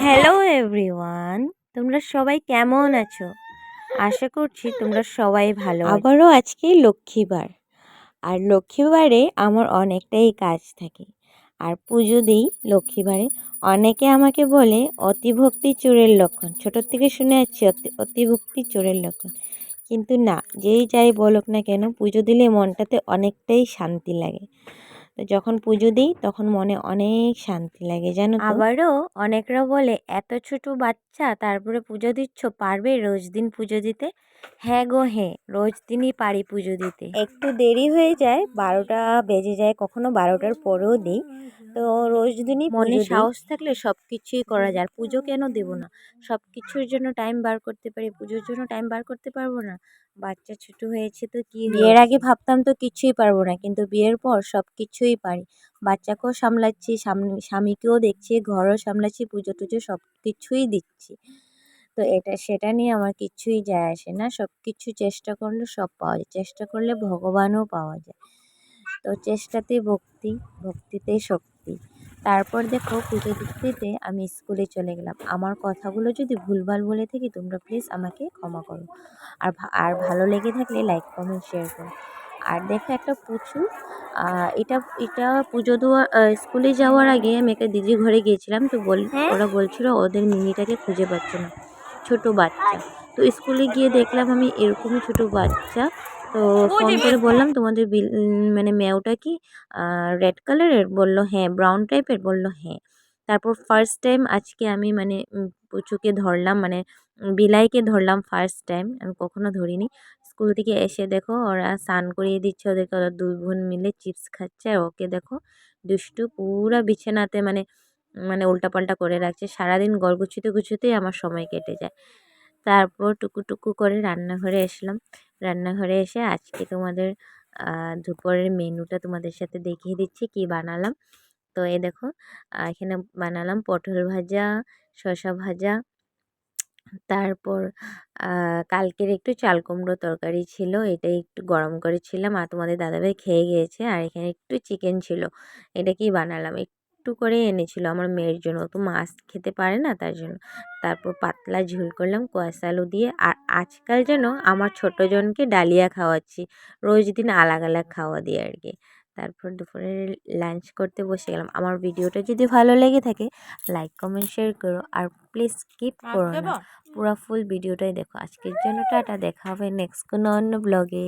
Hello everyone, তোমরা সবাই কেমন আছো? আশা করছি তোমরা সবাই ভালো আছো। আবারও আজকে লক্ষ্মীবার, আর লক্ষ্মীবারে আমার অনেকটাই কাজ থাকে, আর পুজো দিই লক্ষ্মীবারে। অনেকে আমাকে বলে অতিভক্তি চোরের লক্ষণ, ছোটোর থেকে শুনে যাচ্ছি অতিভক্তি চোরের লক্ষণ। কিন্তু না, যেই যাই বলুক না কেন, পুজো দিলে মনটাতে অনেকটাই শান্তি লাগে। তো যখন পুজো দিই তখন মনে অনেক শান্তি লাগে, জানো তো। আবারও অনেকরা বলে এত ছোট বাচ্চা তারপরে পুজো দিচ্ছ, পারবে রোজ দিন পুজো দিতে? হ্যাঁ গো হ্যাঁ, রোজ দিনই পারি পুজো দিতে। একটু দেরি হয়ে যায়, 12টা বেজে যায়, কখনো 12টার পরেও দিই। তো রোজ দিনই মনে সাহস থাকলে সব কিছুই করা যায়। আর পুজো কেন দেবো না? সব কিছুর জন্য টাইম বার করতে পারি, পুজোর জন্য টাইম বার করতে পারবো না? বাচ্চা ছোট হয়েছে তো কি, বিয়ের আগে ভাবতাম তো কিছুই পারবো না, কিন্তু বিয়ের পর সব কিছুই পারি। বাচ্চাকেও সামলাচ্ছি, স্বামীকেও দেখছি, ঘরও সামলাচ্ছি, পুজো টুজো সব কিছুই দিচ্ছি। তো সেটা নিয়ে আমার কিছুই যায় আসে না। সব কিছু চেষ্টা করলে সব পাওয়া যায়, চেষ্টা করলে ভগবানও পাওয়া যায়। তো চেষ্টাতেই ভক্তি, ভক্তিতেই শক্তি। তারপর দেখো পুজো দিতে আমি স্কুলে চলে গেলাম। আমার কথাগুলো যদি ভুলভাল বলে থাকি তোমরা প্লিজ আমাকে ক্ষমা করো। আর ভালো লেগে থাকলে লাইক কমেন্ট শেয়ার করো। আর দেখো একটা পুচু, এটা এটা পুজো দেওয়া, স্কুলে যাওয়ার আগে আমি একটা দিদির ঘরে গিয়েছিলাম। তো ওরা বলছিল ওদের মিনিটাকে খুঁজে পাচ্ছে না, ছোট বাচ্চা। তো স্কুলে গিয়ে দেখলাম আমি এরকমই ছোট বাচ্চা। তো ফোন করে বললাম তোমাদের মানে মেয়েটা কি রেড কালারের? বললো হ্যাঁ। ব্রাউন টাইপের? বললো হ্যাঁ। তারপর ফার্স্ট টাইম আজকে আমি মানে পুচুকে ধরলাম, মানে বিলাইকে ধরলাম ফার্স্ট টাইম, আমি কখনো ধরিনি। স্কুল থেকে এসে দেখো ওরা স্নান করিয়ে দিচ্ছে ওদেরকে, ওরা দুই বোন মিলে চিপস খাচ্ছে। আর ওকে দেখো দুষ্টু, পুরা বিছানাতে মানে মানে উল্টাপাল্টা করে রাখছে। সারাদিন গুছোতে গুছোতেই আমার সময় কেটে যায়। তারপর টুকু করে রান্নাঘরে আসলাম। রান্নাঘরে এসে আজকে তোমাদের দুপুরের মেনুটা তোমাদের সাথে দেখিয়ে দিচ্ছি কি বানালাম। তো এই দেখো এখানে বানালাম পটল ভাজা, শসা ভাজা, তারপর কালকের একটু চাল কুমড়ো তরকারি ছিল, এটা একটু গরম করেছিলাম আর তোমাদের দাদাভাই খেয়ে গিয়েছে। আর এখানে একটু চিকেন ছিল, এটা কি বানালাম, একটু করে এনেছিল আমার মেয়ের জন্য, তো মাছ খেতে পারে না তার জন্য। তারপর পাতলা ঝোল করলাম কোয়াশ আলু দিয়ে। আর আজকাল যেন আমার ছোটো জনকে ডালিয়া খাওয়াচ্ছি, রোজ দিন আলাগ আলাগ খাওয়া দিয়ে আর কি। তারপর দুপুরে লাঞ্চ করতে বসে গেলাম। আমার ভিডিওটা যদি ভালো লেগে থাকে লাইক কমেন্ট শেয়ার করো, আর প্লিজ স্কিপ করো না, পুরো ফুল ভিডিওটাই দেখো। আজকের জন্য টাটা, দেখা হবে নেক্সট কোনো অন্য ব্লগে।